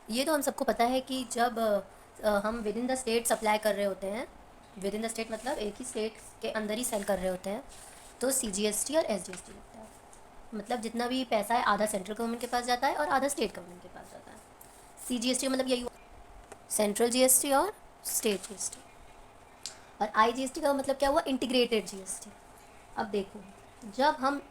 ये तो हम सबको पता है कि जब हम with in the state supply कर रहे होते हैं, विद इन द स्टेट मतलब एक ही स्टेट के अंदर ही सेल कर रहे होते हैं, तो CGST और SGST लगता है। मतलब जितना भी पैसा है आधा सेंट्रल गवर्नमेंट के पास जाता है और आधा स्टेट गवर्नमेंट के पास जाता है। CGST मतलब यही हुआ, सेंट्रल GST और स्टेट GST। और IGST का मतलब क्या हुआ, इंटीग्रेटेड GST। अब देखो, जब हम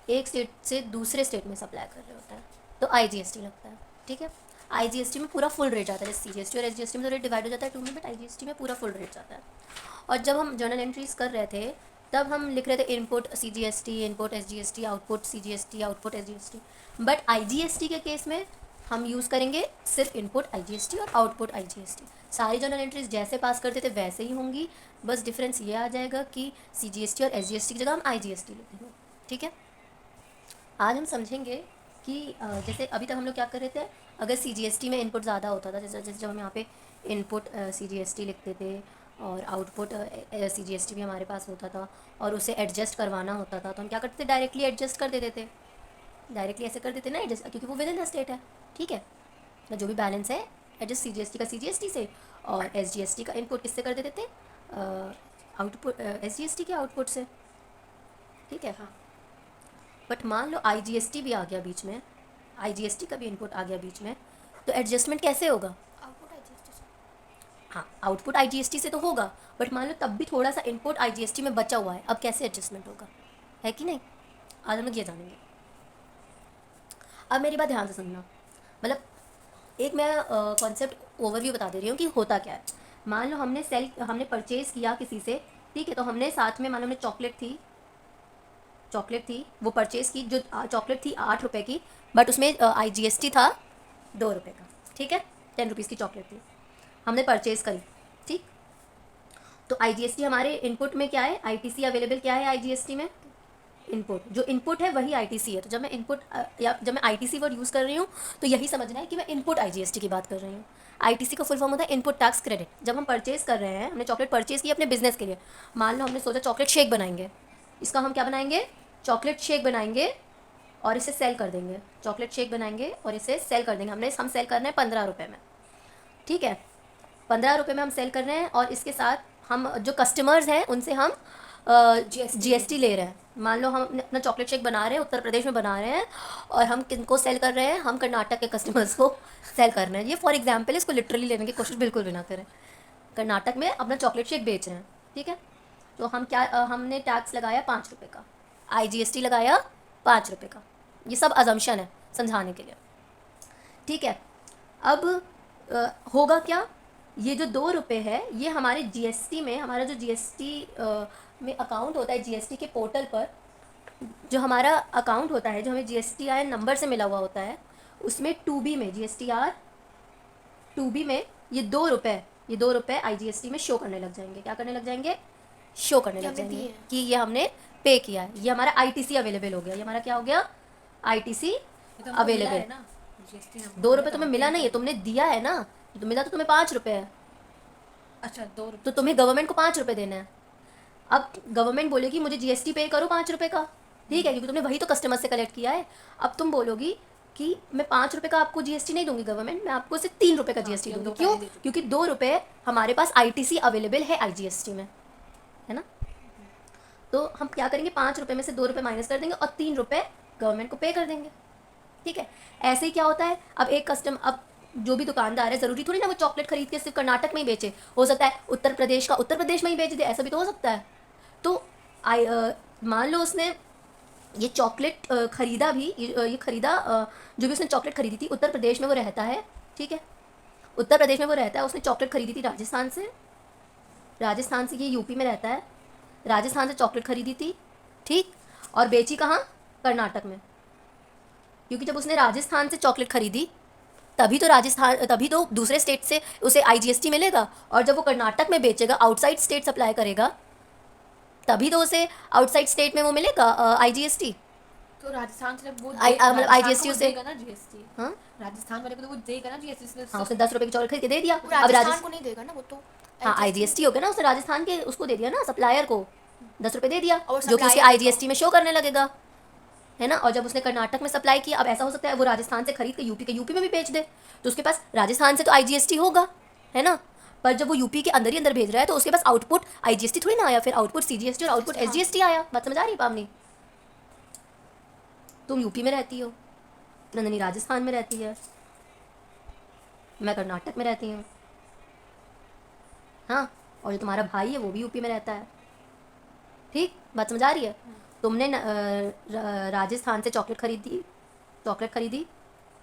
एक स्टेट से दूसरे स्टेट में सप्लाई कर रहे होते हैं तो IGST लगता है, ठीक है। IGST में पूरा फुल रेट जाता है, जैसे CGST और SGST में तो रेट डिवाइड हो जाता है टू में, बट IGST में पूरा फुल रेट जाता है। और जब हम जर्नल एंट्रीज कर रहे थे तब हम लिख रहे थे input CGST, input SGST, output CGST, output SGST। But IGST के केस में हम यूज़ करेंगे सिर्फ इनपुट IGST और आउटपुट IGST। सारी जर्नल एंट्रीज जैसे पास करते थे वैसे ही होंगी, बस डिफरेंस ये आ जाएगा कि CGST और SGST की जगह हम IGST लिख देंगे, ठीक है। आज हम समझेंगे कि जैसे अभी तक हम लोग क्या कर रहे थे, अगर CGST में इनपुट ज़्यादा होता था, जैसे जैसे जब हम यहाँ पे इनपुट CGST लिखते थे और आउटपुट CGST भी हमारे पास होता था और उसे एडजस्ट करवाना होता था, तो हम क्या करते थे, डायरेक्टली एडजस्ट कर देते थे। डायरेक्टली ऐसे कर देते ना एडजस्ट, क्योंकि वो विद इन द स्टेट है, ठीक है। तो जो भी बैलेंस है एडजस्ट CGST का CGST से और SGST का इनपुट किससे कर देते थे, आउटपुट SGST के आउटपुट से, ठीक है। हाँ, बट मान लो IGST भी आ गया बीच में, IGST का भी इनपुट आ गया बीच में, तो एडजस्टमेंट कैसे होगा, आउटपुट IGST से। हाँ आउटपुट IGST से तो होगा, बट मान लो तब भी थोड़ा सा इनपुट IGST में बचा हुआ है, अब कैसे एडजस्टमेंट होगा, है कि नहीं। आज हम लोग ये जानेंगे। अब मेरी बात ध्यान से सुनना, मतलब एक मैं कॉन्सेप्ट ओवरव्यू बता दे रही हूँ कि होता क्या है। मान लो हमने परचेज़ किया किसी से, ठीक है, तो हमने साथ में मान लो हमने चॉकलेट थी वो परचेज़ की, जो चॉकलेट थी 8 रुपये की, बट उसमें IGST था 2 रुपये का, ठीक है। 10 रुपीज़ की चॉकलेट थी, हमने परचेज़ करी, ठीक। तो IGST हमारे इनपुट में क्या है, ITC अवेलेबल क्या है IGST में, इनपुट, जो इनपुट है वही ITC है। तो जब मैं इनपुट या जब मैं ITC वर्ड यूज़ कर रही हूँ तो यही समझना है कि मैं इनपुट IGST की बात कर रही हूँ। ITC का फुल फॉर्म होता है इनपुट टैक्स क्रेडिट। जब हम परचेज़ कर रहे हैं, हमने चॉकलेट परचेज़ की अपने बिजनेस के लिए, मान लो हमने सोचा चॉकलेट शेक बनाएंगे, इसका हम क्या बनाएंगे, चॉकलेट शेक बनाएंगे और इसे सेल कर देंगे। चॉकलेट शेक बनाएंगे और इसे सेल कर देंगे, हम सेल करना है 15 रुपये में, ठीक है। 15 रुपये में हम सेल कर रहे हैं और इसके साथ हम जो कस्टमर्स हैं उनसे हम GST ले रहे हैं। मान लो हम अपना चॉकलेट शेक बना रहे हैं, उत्तर प्रदेश में बना रहे हैं, और हम किनको सेल कर रहे हैं, हम कर्नाटक के कस्टमर्स को सेल कर रहे हैं। ये फॉर एग्जाम्पल, इसको लिटरली लेने की कोशिश बिल्कुल भी ना करें। कर्नाटक में अपना चॉकलेट शेक बेच रहे हैं, ठीक है। तो हम क्या हमने टैक्स लगाया 5 रुपये का, IGST लगाया 5 रुपये का। ये सब अजम्पशन है समझाने के लिए, ठीक है। अब होगा क्या, ये जो 2 रुपये है ये हमारे GST में, हमारा जो GST में अकाउंट होता है, GST के पोर्टल पर जो हमारा अकाउंट होता है, जो हमें GSTIN नंबर से मिला हुआ होता है, उसमें 2B में GSTR 2B में ये 2 रुपये IGST में शो करने लग जाएंगे। क्या करने लग जाएंगे, शो करने लग जाएंगे कि ये हमने पे किया है। ये हमारा ITC अवेलेबल हो गया, ये हमारा क्या हो गया, ITC अवेलेबल। 2 रुपये तुम्हें मिला नहीं है, तुमने दिया है ना, तो मिला तो तुम्हें 5 रुपये है, अच्छा, 2 रुपये तो तुम्हें गवर्नमेंट को 5 रुपये देना है। अब गवर्नमेंट बोलेगी मुझे GST पे करो 5 रुपये का, ठीक है, क्योंकि तुमने वही तो कस्टमर से कलेक्ट किया है। अब तुम बोलोगी कि मैं 5 रुपये का आपको GST नहीं दूंगी गवर्नमेंट, मैं आपको सिर्फ 3 रुपये का GST दूंगी। क्यों, क्योंकि 2 रुपये हमारे पास ITC अवेलेबल है IGST में, है ना। तो हम क्या करेंगे, 5 रुपये में से 2 रुपये माइनस कर देंगे और 3 रुपये गवर्नमेंट को पे कर देंगे, ठीक है। ऐसे ही क्या होता है, अब जो भी दुकानदार है, ज़रूरी थोड़ी ना वो चॉकलेट खरीद के सिर्फ कर्नाटक में ही बेचे, हो सकता है उत्तर प्रदेश का उत्तर प्रदेश में ही बेच दे, ऐसा भी तो हो सकता है। तो मान लो उसने ये चॉकलेट खरीदा भी, ये खरीदा, जो भी उसने चॉकलेट खरीदी थी, उत्तर प्रदेश में वो रहता है, ठीक है। उत्तर प्रदेश में वो रहता है, उसने चॉकलेट खरीदी थी राजस्थान से ये यूपी में रहता है, राजस्थान से चॉकलेट खरीदी थी, ठीक, और बेची कहाँ, कर्नाटक में। क्योंकि जब उसने राजस्थान से चॉकलेट खरीदी तभी तो दूसरे स्टेट से उसे IGST मिलेगा, और जब वो कर्नाटक में बेचेगा, आउटसाइड स्टेट सप्लाई करेगा, तभी तो उसे आउटसाइड स्टेट में वो मिलेगा IGST। तो राजस्थान से वो मतलब राजस्थान IGST को उसे, देगा ना GST। हाँ राजस्थान वाले को तो वो देगा ना GST, इसलिए हाँ, उसने 10 रुपये की चॉकलेट खरीद के दे दिया। वो अब राजस्थान को नहीं देगा ना, वो तो हाँ IGST IGST हो गया ना, उसने राजस्थान के उसको दे दिया ना, सप्लायर को 10 रुपये दे दिया, और जो कि उसके supplier को IGST में शो करने लगेगा। है ना। और जब उसने कर्नाटक में सप्लाई किया, अब ऐसा हो सकता है वो राजस्थान से खरीद के यूपी में भी बेच दे, तो उसके पास राजस्थान से तो आईजीएसटी होगा, है ना। पर जब वो यूपी के अंदर ही अंदर भेज रहा है तो उसके पास आउटपुट आईजीएसटी थोड़ी ना आया, फिर आउटपुट सीजीएसटी और आउटपुट एसजीएसटी आया। बात समझ आ रही है पावनी? तुम यूपी में रहती हो, नंदनी राजस्थान में रहती है, मैं कर्नाटक में रहती हूँ, हाँ। और जो तुम्हारा भाई है वो भी यूपी में रहता है, ठीक। बात समझ आ रही है? तुमने राजस्थान से चॉकलेट खरीदी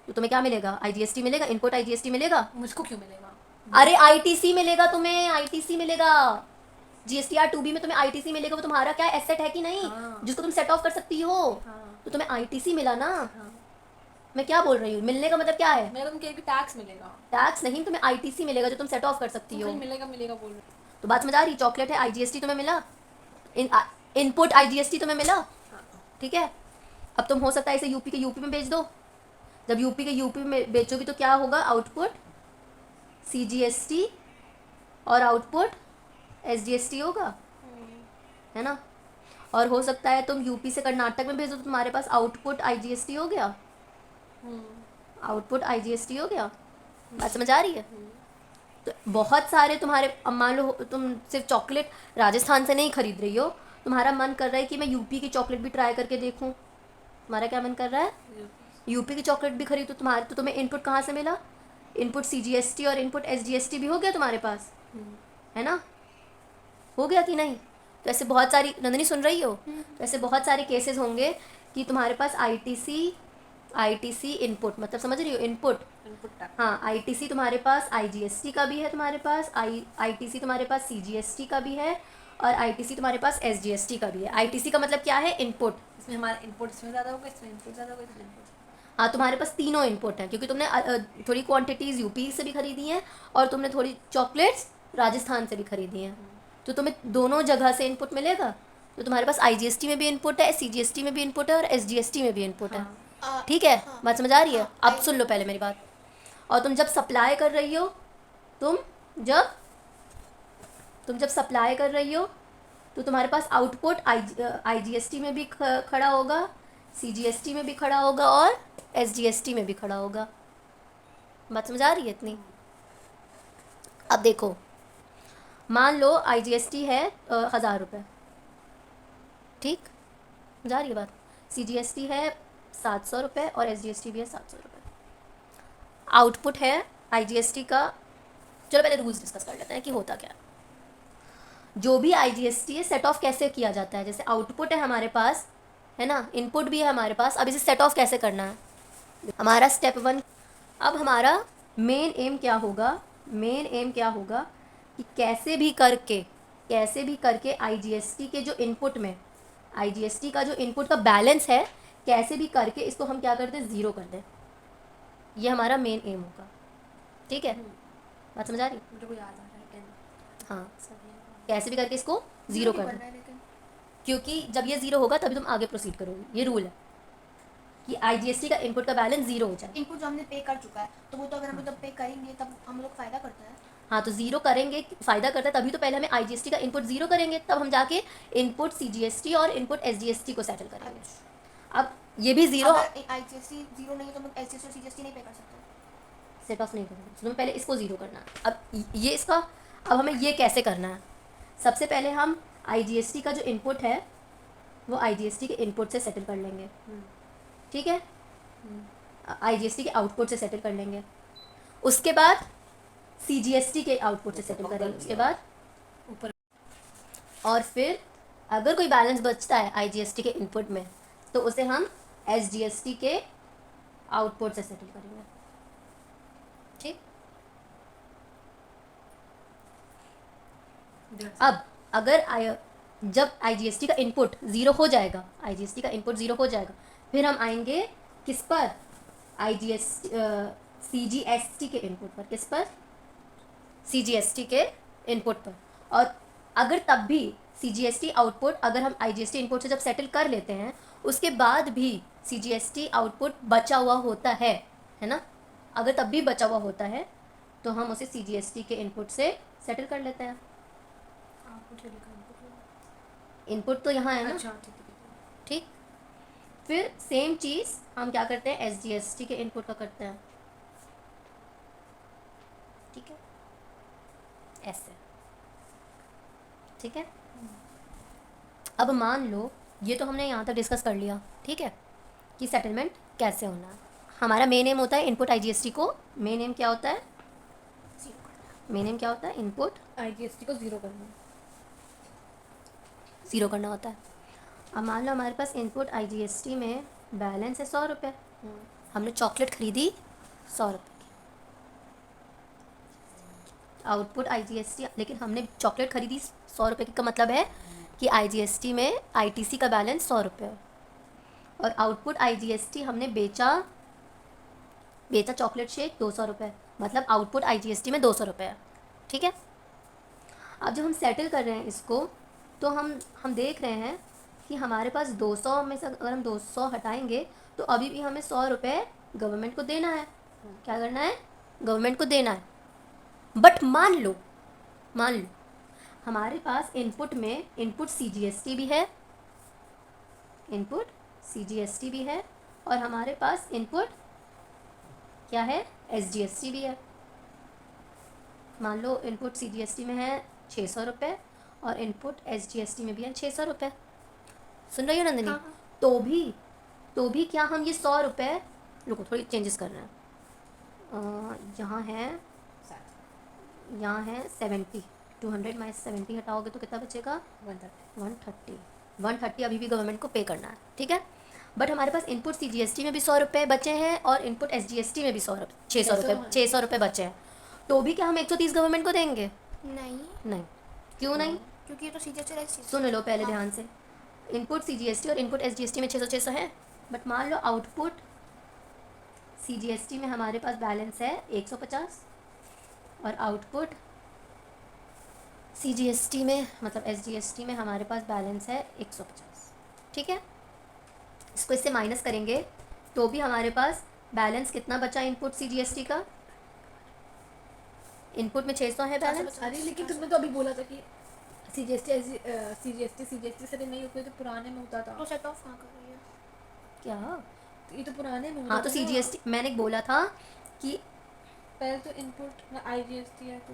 तो तुम्हें क्या मिलेगा? आईजीएसटी मिलेगा, इनपुट आईजीएसटी मिलेगा। मुझको क्यों मिलेगा? अरे आईटीसी मिलेगा तुम्हें, आईटीसी मिलेगा। जीएसटीआर 2B में तुम्हें आईटीसी मिलेगा। वो तुम्हारा क्या एसेट है कि नहीं, हाँ। जिसको तुम सेट ऑफ कर सकती हो। हाँ। तो तुम्हें आईटीसी मिला ना। हाँ। मैं क्या बोल रही हूँ, मिलने का मतलब क्या है? मेरा तुम कह रही टैक्स मिलेगा। टैक्स नहीं, तुम्हें आईटीसी मिलेगा जो तुम सेट ऑफ कर सकती तुम हो। खाली मिलेगा मिलेगा बोल रहे तो बात समझ आ रही? चॉकलेट है, आईजीएसटी तुम्हें मिला, इनपुट आईजीएसटी तुम्हें मिला, हो। हाँ। ठीक है। अब तुम हो सकता है इसे यूपी के यूपी में बेच दो। जब यूपी के यूपी में बेचोगी तो क्या होगा? आउटपुट सीजीएसटी और आउटपुट एसजीएसटी होगा, है ना। और हो सकता है तुम यूपी से कर्नाटक में भेजो तो तुम्हारे पास आउटपुट आईजीएसटी हो गया, आउटपुट आईजीएसटी हो गया। बात समझ आ रही है? तो बहुत सारे तुम्हारे, अब मान लो तुम सिर्फ चॉकलेट राजस्थान से नहीं खरीद रही हो, तुम्हारा मन कर रहा है कि मैं यूपी की चॉकलेट भी ट्राई करके देखूं। तुम्हारा क्या मन कर रहा है? यूपी की चॉकलेट भी खरीदो। तुम्हारे तो तुम्हें इनपुट कहाँ से मिला? इनपुट सीजीएसटी और इनपुट एसजीएसटी भी हो गया तुम्हारे पास, है ना। हो गया कि नहीं? तो ऐसे बहुत सारी, नंदिनी सुन रही हो? तो ऐसे बहुत सारे केसेस होंगे कि तुम्हारे पास आईटीसी इनपुट, मतलब समझ रही हो, इनपुट। Input tax. हाँ, आईटीसी तुम्हारे पास आईजीएसटी का भी है, तुम्हारे पास आईटीसी तुम्हारे पास सीजीएसटी का भी है, और आईटीसी तुम्हारे पास एसजीएसटी का भी है। आईटीसी का मतलब क्या है? इनपुट। इसमें हमारा इनपुट इसमें ज़्यादा होगा, इसमें इनपुट ज़्यादा होगा, इसमें इनपुट। हाँ, तुम्हारे पास तीनों इनपुट हैं क्योंकि तुमने थोड़ी क्वांटिटीज़ यूपी से भी खरीदी हैं और तुमने थोड़ी चॉकलेट्स राजस्थान से भी खरीदी हैं, तो तुम्हें दोनों जगह से इनपुट मिलेगा। तो तुम्हारे पास आईजीएसटी में भी इनपुट है, सीजीएसटी में भी इनपुट है और एसजीएसटी में भी इनपुट है, ठीक है। बात समझ आ रही है? अब सुन लो पहले मेरी बात। और तुम जब सप्लाई कर रही हो, तुम जब सप्लाई कर रही हो तो तुम्हारे पास आउटपुट आईजीएसटी में भी खड़ा होगा, सीजीएसटी में भी खड़ा होगा और एसजीएसटी में भी खड़ा होगा। बात समझ आ रही है इतनी? अब देखो, मान लो आईजीएसटी है 1000 रुपये, ठीक, समझ आ रही है बात। सीजीएसटी है 700 रुपये और एसजीएसटी भी है 700 रुपये। आउटपुट है आईजीएसटी का, चलो पहले रूल्स डिस्कस कर लेते हैं कि होता क्या है। जो भी आईजीएसटी है सेट ऑफ कैसे किया जाता है? जैसे आउटपुट है हमारे पास, है ना, इनपुट भी है हमारे पास, अब इसे सेट ऑफ कैसे करना है? हमारा स्टेप 1, अब हमारा मेन एम क्या होगा? मेन एम क्या होगा कि कैसे भी करके आईजीएसटी के जो इनपुट में, आईजीएसटी का जो इनपुट का बैलेंस है, कैसे भी करके इसको हम क्या कर दें? ज़ीरो कर दें। ये हमारा मेन एम होगा, ठीक है। बात समझ आ रही? मुझे को याद आ रहा है कैन। हाँ, सही है। कैसे भी करके इसको ज़ीरो कर नहीं दें, है लेकिन क्योंकि जब ये ज़ीरो होगा तभी तुम आगे प्रोसीड करोगे। ये रूल है कि आईजीएसटी का इनपुट का बैलेंस ज़ीरो हो जाए। इनपुट जो हमने पे कर चुका है तो वो तो अगर हम जब पे करेंगे तब हम लोग फायदा करता है। हाँ, तो ज़ीरो करेंगे, फ़ायदा करता है, तभी तो पहले हमें आईजीएसटी का इनपुट ज़ीरो करेंगे, तब हम जाके इनपुट सीजीएसटी और इनपुट एसजीएसटी को सेटल करेंगे। अब ये भी ज़ीरो आईजीएसटी जीरो नहीं है तो हम एसजीएसटी और सीजीएसटी नहीं पे कर सकते। सेट ऑफ नहीं करेंगे, तो तुम्हें पहले इसको ज़ीरो करना है। अब ये इसका, अब हमें ये कैसे करना है? सबसे पहले हम आईजीएसटी का जो इनपुट है वो आईजीएसटी के इनपुट से सेटल कर लेंगे, ठीक है। आईजीएसटी के आउटपुट से सेटल कर लेंगे, उसके बाद सीजीएसटी के आउटपुट से सेटल करेंगे, उसके बाद ऊपर। और फिर अगर कोई बैलेंस बचता है आईजीएसटी के इनपुट में तो उसे हम एसजीएसटी के आउटपुट से सेटल करेंगे, ठीक। अब अगर जब आईजीएसटी का इनपुट ज़ीरो हो जाएगा, आईजीएसटी का इनपुट ज़ीरो हो जाएगा, फिर हम आएंगे किस पर? सीजीएसटी के इनपुट पर। किस पर? सीजीएसटी के इनपुट पर। और अगर तब भी सीजीएसटी आउटपुट, अगर हम आईजीएसटी इनपुट से जब सेटल कर लेते हैं उसके बाद भी सीजीएसटी आउटपुट बचा हुआ होता है ना, अगर तब भी बचा हुआ होता है तो हम उसे सीजीएसटी के इनपुट से सेटल कर लेते हैं। इनपुट तो यहाँ है ना, अच्छा, ठीक है। ठीक। फिर सेम चीज़ हम क्या करते हैं, SGST के इनपुट का करते हैं, ठीक है, ऐसे, ठीक है। अब मान लो ये तो हमने यहाँ तक डिस्कस कर लिया, ठीक है, कि सेटलमेंट कैसे होना है। हमारा मेन एम होता है इनपुट IGST को, मेन एम क्या होता है, मेन एम क्या होता है, इनपुट IGST को 0 करना। 0 करना होता है। अब मान लो हमारे पास इनपुट IGST में बैलेंस है 100 रुपये, हमने चॉकलेट खरीदी 100 रुपये की, आउटपुट IGST, लेकिन हमने चॉकलेट खरीदी 100 रुपये की, का मतलब है कि IGST में ITC का बैलेंस 100 रुपये है, और आउटपुट IGST हमने बेचा चॉकलेट शेक 200 रुपये, मतलब आउटपुट IGST में 200 रुपये है, ठीक है। अब जब हम सेटल कर रहे हैं इसको, तो हम देख रहे हैं कि हमारे पास 200 में से अगर हम 200 हटाएंगे तो अभी भी हमें 100 रुपये गवर्नमेंट को देना है। क्या करना है, गवर्नमेंट को देना है। बट मान लो हमारे पास इनपुट में इनपुट CGST भी है, इनपुट CGST भी है, और हमारे पास इनपुट क्या है, SGST भी है। मान लो इनपुट CGST में है 600 रुपये और इनपुट SGST में भी है 600 रुपये। सुन रही हो नंदिनी? हाँ। तो भी क्या हम ये 100 रुपये, रुको थोड़ी चेंजेस कर रहे हैं, यहाँ है 70, 200 माइनस 70 हटाओगे तो कितना बचेगा, 130 अभी भी गवर्नमेंट को पे करना है, ठीक है। बट हमारे पास इनपुट CGST में भी 100 रुपये बचे हैं और इनपुट SGST में भी 600 रुपये बचे हैं, तो भी क्या हम 130 गवर्नमेंट को देंगे? नहीं। क्यों नहीं? क्योंकि ये तो CGST सुन लो पहले ध्यान से, इनपुट CGST और इनपुट SGST में 600 है, बट मान लो आउटपुट CGST में हमारे पास बैलेंस है 150 और आउटपुट CGST में मतलब SGST में हमारे पास बैलेंस है 150, ठीक है। इसको इससे माइनस करेंगे तो भी हमारे पास बैलेंस कितना बचा इनपुट CGST का, इनपुट में 600 है बैलेंस। अरे लेकिन तुमने तो अभी बोला था कि CGST से नहीं होते, तो पुराने में होता था। तो सेट ऑफ कहाँ कर रही है क्या? ये तो पुराने में हाँ, तो CGST मैंने बोला था कि पहले तो इनपुट IGST है, तो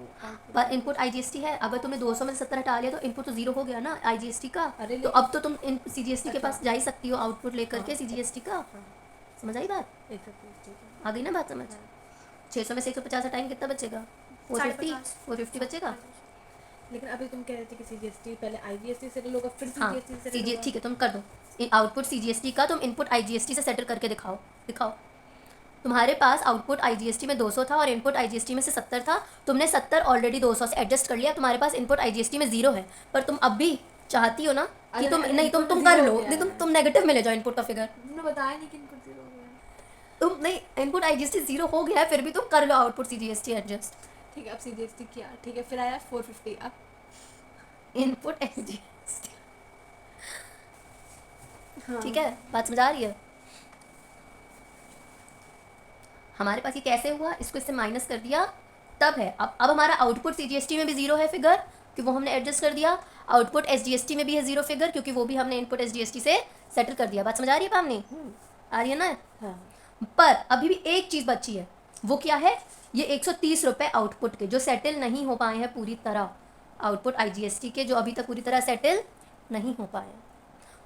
पर इनपुट IGST है, अगर तुमने 200 में से 70 हटा लिया तो इनपुट तो 0 हो गया ना IGST का। अरे तो अब तो तुम CGST के पास जा ही सकती हो आउटपुट लेकर के CGST का। समझ आई बात? आ गई ना बात समझ? 600 में से 150 हटाएंगे कितना बचेगा, 450 बचेगा। लेकिन अभी तुम कह रहे थे कि CGST पहले IGST से लोग फिर हाँ, CGST से ठीक है, तुम कर दो आउटपुट CGST का, तुम इनपुट IGST से सेटल करके दिखाओ। तुम्हारे पास आउटपुट IGST में 200 था और इनपुट IGST में से 70 था, तुमने 70 ऑलरेडी 200 से एडजस्ट कर लिया, तुम्हारे पास इनपुट IGST में 0 है, पर तुम अब भी चाहती हो ना कि तुम नहीं तुम कर लो, नहीं तुम नेगेटिव में ले जाओ इनपुट का फिगर। तुमने बताया नहीं कि इनपुट 0 हो गया। तुम नहीं, इनपुट IGST 0 हो गया है, फिर भी तुम कर लो आउटपुट CGST एडजस्ट। ठीक है, अब CGST किया, ठीक है, फिर आया 450। अब इनपुट SGST, ठीक है, बात समझ आ रही है? हमारे पास ये कैसे हुआ, इसको इससे माइनस कर दिया तब है। अब हमारा आउटपुट CGST में भी 0 है फिगर, कि वो हमने एडजस्ट कर दिया। आउटपुट SGST में भी है 0 फिगर, क्योंकि वो भी हमने इनपुट SGST से सेटल कर दिया। बात समझ आ रही है पामनी? आ रही है ना? हाँ। पर अभी भी एक चीज़ बची है, वो क्या है, ये 130 रुपये आउटपुट के जो सेटल नहीं हो पाए हैं पूरी तरह, आउटपुट IGST के जो अभी तक पूरी तरह सेटल नहीं हो पाए हैं।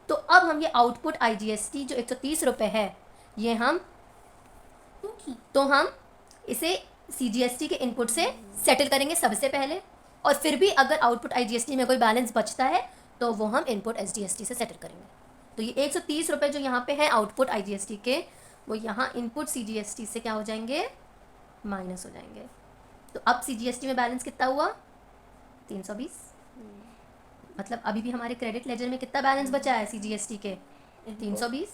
तो अब हम ये आउटपुट IGST जो 130 रुपये है, ये हम इसे CGST के इनपुट से सेटल करेंगे सबसे पहले, और फिर भी अगर आउटपुट IGST में कोई बैलेंस बचता है तो वो हम इनपुट SGST से सेटल करेंगे। तो ये 130 रुपये जो यहाँ पे हैं आउटपुट IGST के, वो यहाँ इनपुट CGST से क्या हो जाएंगे, माइनस हो जाएंगे। तो अब CGST में बैलेंस कितना हुआ, 320। मतलब अभी भी हमारे क्रेडिट लेजर में कितना बैलेंस बचा है CGST के, 320,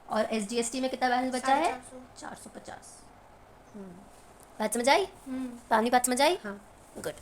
और SGST में कितना बैलेंस बचा है, 450। बात समझ आई? पानी बात समझ आई? हाँ। गुड।